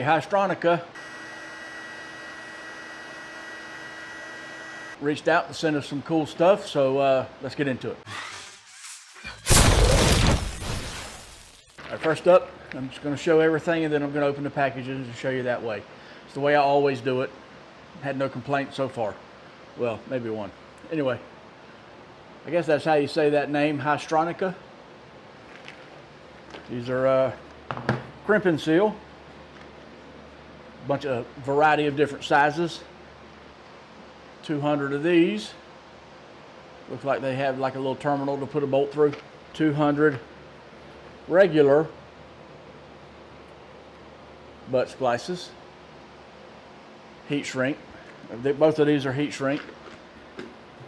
Haisstronica reached out to send us some cool stuff, so let's get into it. All right, first up, I'm just going to show everything and then I'm going to open the packages and show you that way. It's the way I always do it. Had no complaints so far. Well, maybe one. Anyway, I guess that's how you say that name, Haisstronica. These are crimping seal. A bunch of variety of different sizes. 200 of these. Looks like they have like a little terminal to put a bolt through. 200 regular butt splices. Heat shrink. Both of these are heat shrink.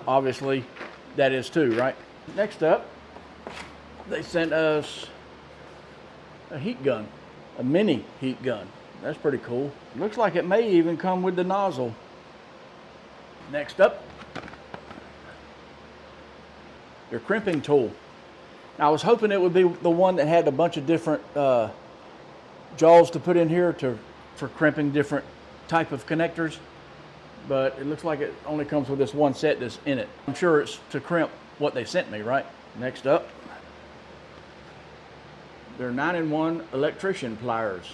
Obviously, that is too, right? Next up, they sent us a heat gun, a mini heat gun. That's pretty cool. Looks like it may even come with the nozzle. Next up, your crimping tool. Now, I was hoping it would be the one that had a bunch of different jaws to put in here for crimping different type of connectors, but it looks like it only comes with this one set that's in it. I'm sure it's to crimp what they sent me, right? Next up, they're 9-in-1 electrician pliers.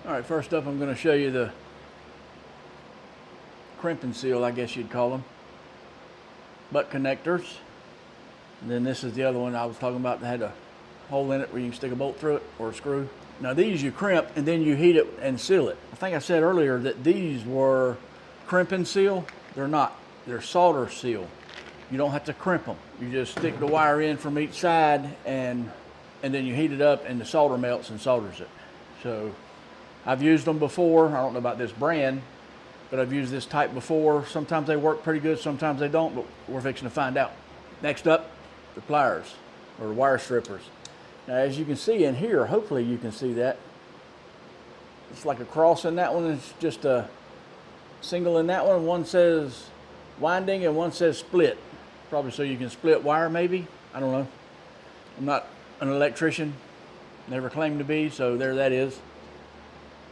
All right, first up, I'm going to show you the crimping seal, I guess you'd call them. Butt connectors. And then this is the other one I was talking about that had a hole in it where you can stick a bolt through it or a screw. Now these you crimp and then you heat it and seal it. I think I said earlier that these were crimping seal. They're not. They're solder seal. You don't have to crimp them. You just stick the wire in from each side and then you heat it up and the solder melts and solders it. So I've used them before. I don't know about this brand, but I've used this type before. Sometimes they work pretty good, sometimes they don't, but we're fixing to find out. Next up, the pliers or wire strippers. Now, as you can see in here, hopefully you can see that. It's like a cross in that one. It's just a single in that one. One says winding and one says split. Probably so you can split wire maybe. I don't know. I'm not an electrician. Never claimed to be, so there that is.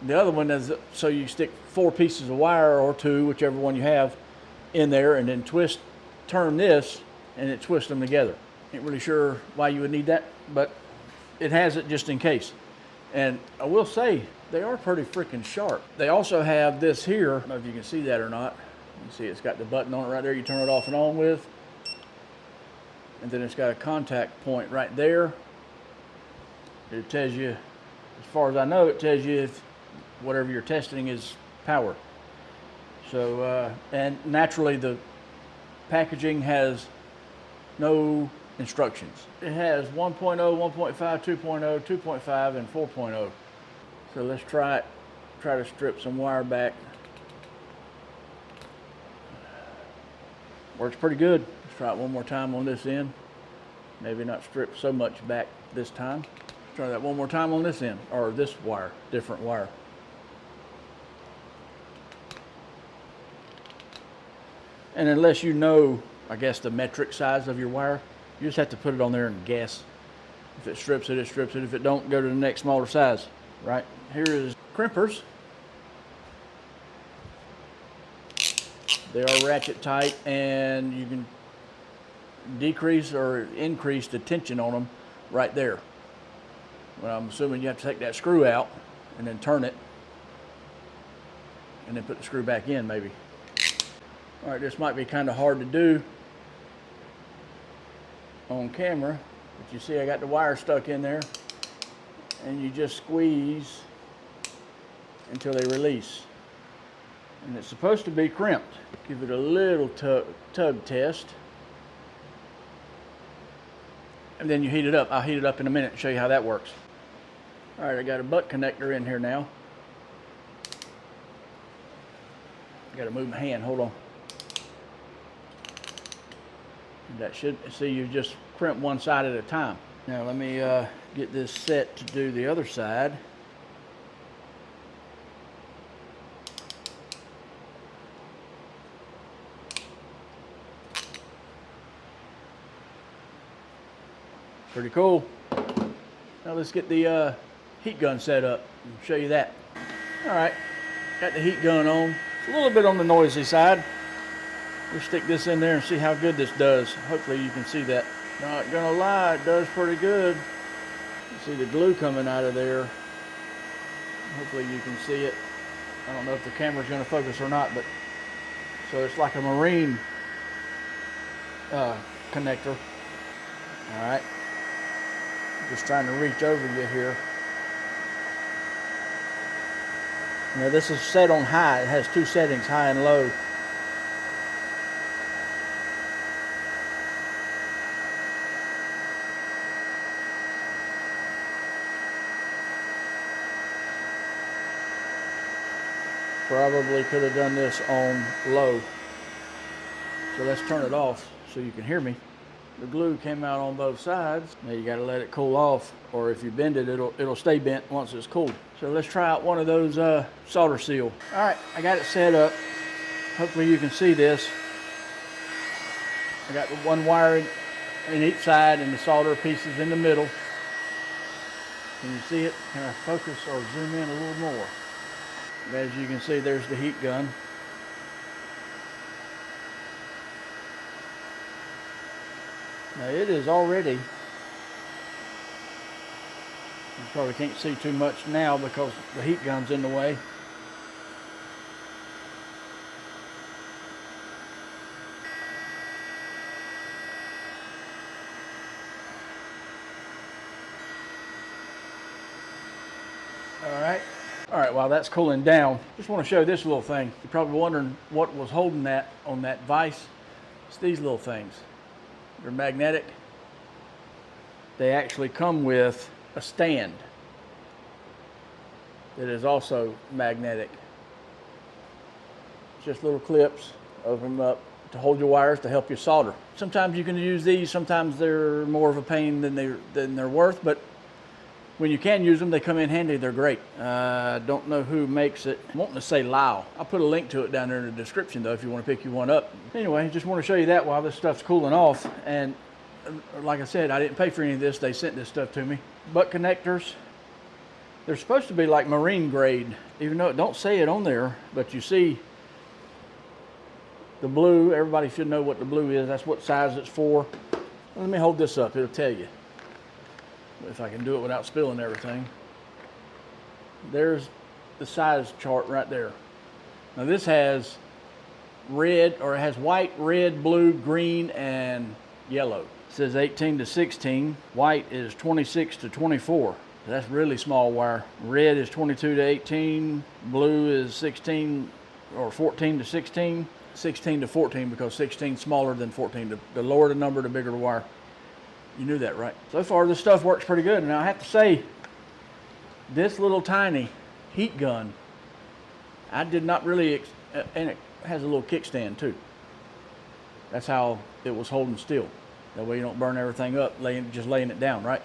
The other one is so you stick 4 pieces of wire or 2, whichever one you have, in there and then turn this and it twists them together. Ain't really sure why you would need that, but it has it just in case. And I will say, they are pretty freaking sharp. They also have this here. I don't know if you can see that or not. You can see it's got the button on it right there you turn it off and on with. And then it's got a contact point right there. It tells you, as far as I know, it tells you if whatever you're testing is power. So, and naturally the packaging has no instructions. It has 1.0, 1.5, 2.0, 2.5, and 4.0. So let's try to strip some wire back. Works pretty good. Let's try it one more time on this end. Maybe not strip so much back this time. Try that one more time on this end, or this wire, different wire. And unless you know, I guess, the metric size of your wire, you just have to put it on there and guess. If it strips it, it strips it. If it don't, go to the next smaller size, right? Here is crimpers. They are ratchet tight and you can decrease or increase the tension on them right there. Well, I'm assuming you have to take that screw out and then turn it and then put the screw back in maybe. All right, this might be kind of hard to do on camera, but you see I got the wire stuck in there and you just squeeze until they release. And it's supposed to be crimped. Give it a little tug test. And then you heat it up. I'll heat it up in a minute and show you how that works. All right, I got a butt connector in here now. I gotta move my hand, hold on. That should, see, you just crimp one side at a time. Now let me get this set to do the other side. Pretty cool. Now let's get the heat gun set up and show you that. All right, got the heat gun on. It's a little bit on the noisy side. We'll stick this in there and see how good this does. Hopefully you can see that. Not gonna lie, it does pretty good. You see the glue coming out of there. Hopefully you can see it. I don't know if the camera's gonna focus or not, but so it's like a marine connector. All right, just trying to reach over you here. Now this is set on high. It has two settings, high and low. Probably could have done this on low. So let's turn it off so you can hear me. The glue came out on both sides. Now you got to let it cool off, or if you bend it, it'll stay bent once it's cool. So let's try out one of those solder seal. All right, I got it set up. Hopefully you can see this. I got the one wire in each side and the solder pieces in the middle. Can you see it? Can I focus or zoom in a little more? As you can see, there's the heat gun. Now it is already, you probably can't see too much now because the heat gun's in the way. All right, while that's cooling down, just want to show this little thing. You're probably wondering what was holding that on that vise. It's these little things. They're magnetic. They actually come with a stand that is also magnetic. It's just little clips, open them up to hold your wires to help you solder. Sometimes you can use these, sometimes they're more of a pain than they're worth, but when you can use them, they come in handy. They're great. Don't know who makes it. I'm wanting to say Lao. I'll put a link to it down there in the description, though, if you want to pick you one up. Anyway, just want to show you that while this stuff's cooling off. And like I said, I didn't pay for any of this. They sent this stuff to me. Butt connectors. They're supposed to be like marine grade, even though it don't say it on there. But you see the blue. Everybody should know what the blue is. That's what size it's for. Let me hold this up. It'll tell you. If I can do it without spilling everything. There's the size chart right there. Now this has red, or it has white, red, blue, green, and yellow. It says 18 to 16. White is 26 to 24. That's really small wire. Red is 22 to 18. Blue is 16 or 14 to 16. 16 to 14 because 16 is smaller than 14. The lower the number, the bigger the wire. You knew that, right? So far, this stuff works pretty good. Now, I have to say, this little tiny heat gun, I did not really, and it has a little kickstand, too. That's how it was holding still. That way you don't burn everything up, just laying it down, right?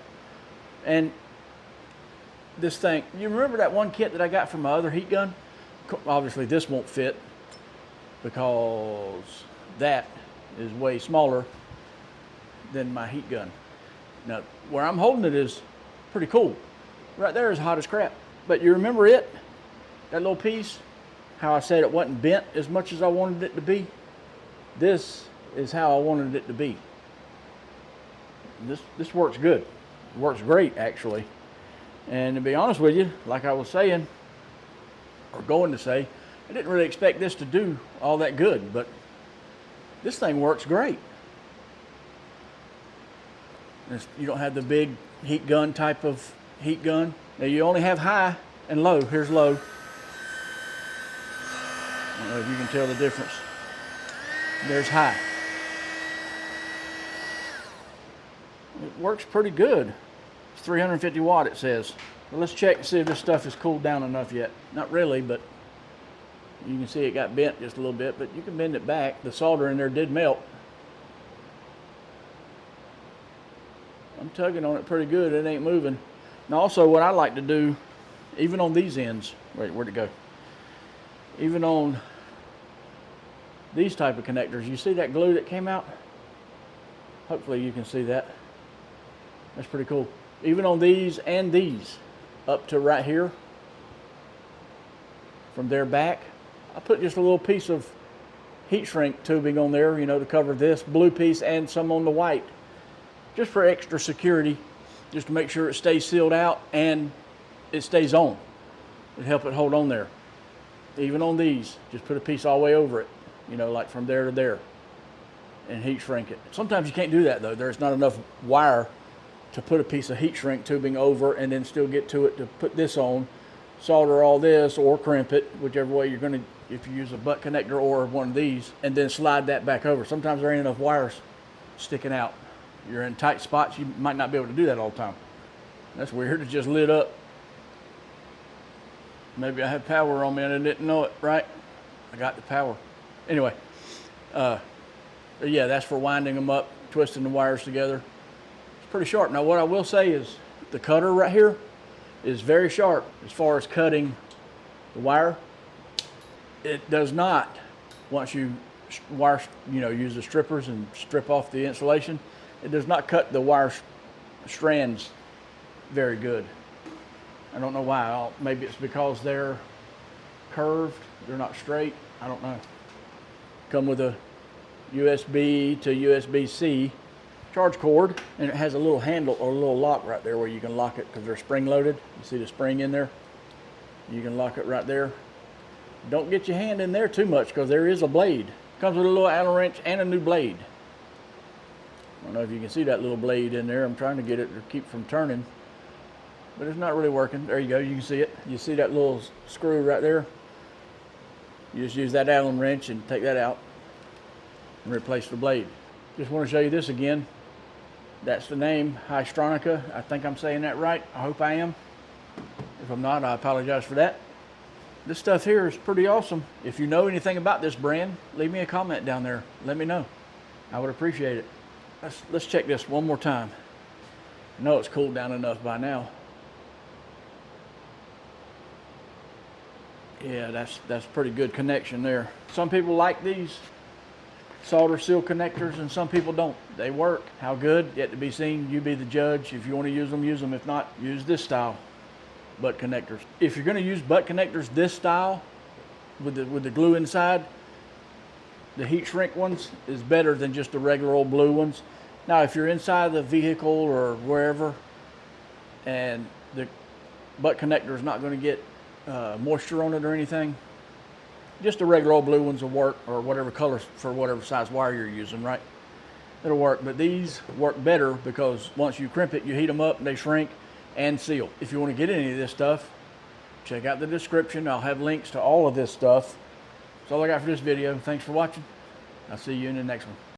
And this thing, you remember that one kit that I got from my other heat gun? Obviously, this won't fit because that is way smaller than my heat gun. Now, where I'm holding it is pretty cool. Right there is hot as crap. But you remember it? That little piece? How I said it wasn't bent as much as I wanted it to be? This is how I wanted it to be. This works good. It works great, actually. And to be honest with you, like I was saying, or going to say, I didn't really expect this to do all that good, but this thing works great. You don't have the big heat gun type of heat gun. Now you only have high and low. Here's low. I don't know if you can tell the difference. There's high. It works pretty good. It's 350 watt, it says. Well, let's check and see if this stuff is cooled down enough yet. Not really, but you can see it got bent just a little bit, but you can bend it back. The solder in there did melt. I'm tugging on it pretty good. It ain't moving. Now also what I like to do, even on these ends, wait, where'd it go? Even on these type of connectors, you see that glue that came out? Hopefully you can see that. That's pretty cool. Even on these and these, up to right here, from there back, I put just a little piece of heat shrink tubing on there, you know, to cover this blue piece and some on the white, just for extra security, just to make sure it stays sealed out and it stays on. It help it hold on there. Even on these, just put a piece all the way over it, you know, like from there to there, and heat shrink it. Sometimes you can't do that though. There's not enough wire to put a piece of heat shrink tubing over and then still get to it to put this on, solder all this or crimp it, whichever way you're gonna, if you use a butt connector or one of these, and then slide that back over. Sometimes there ain't enough wires sticking out. You're in tight spots, you might not be able to do that all the time. That's weird, it just lit up. Maybe I had power on me and I didn't know it, right? I got the power. Anyway, yeah, that's for winding them up, twisting the wires together. It's pretty sharp. Now what I will say is the cutter right here is very sharp as far as cutting the wire. It does not, once you wire, you know, use the strippers and strip off the insulation, it does not cut the wire strands very good. I don't know why. Maybe it's because they're curved, they're not straight. I don't know. Come with a USB to USB-C charge cord, and it has a little handle or a little lock right there where you can lock it because they're spring loaded. You see the spring in there? You can lock it right there. Don't get your hand in there too much because there is a blade. Comes with a little Allen wrench and a new blade. I don't know if you can see that little blade in there. I'm trying to get it to keep from turning, but it's not really working. There you go, you can see it. You see that little screw right there? You just use that Allen wrench and take that out and replace the blade. Just want to show you this again. That's the name, Haisstronica. I think I'm saying that right. I hope I am. If I'm not, I apologize for that. This stuff here is pretty awesome. If you know anything about this brand, leave me a comment down there. Let me know. I would appreciate it. Let's check this one more time. I know it's cooled down enough by now. Yeah, that's pretty good connection there. Some people like these solder seal connectors and some people don't. They work. How good? Yet to be seen. You be the judge. If you want to use them, use them. If not, use this style butt connectors. If you're going to use butt connectors this style with the glue inside, the heat shrink ones is better than just the regular old blue ones. Now if you're inside the vehicle or wherever and the butt connector is not going to get moisture on it or anything, just the regular old blue ones will work, or whatever colors for whatever size wire you're using, right? It'll work, but these work better because once you crimp it, you heat them up and they shrink and seal. If you want to get any of this stuff, check out the description. I'll have links to all of this stuff. That's all I got for this video. Thanks for watching. I'll see you in the next one.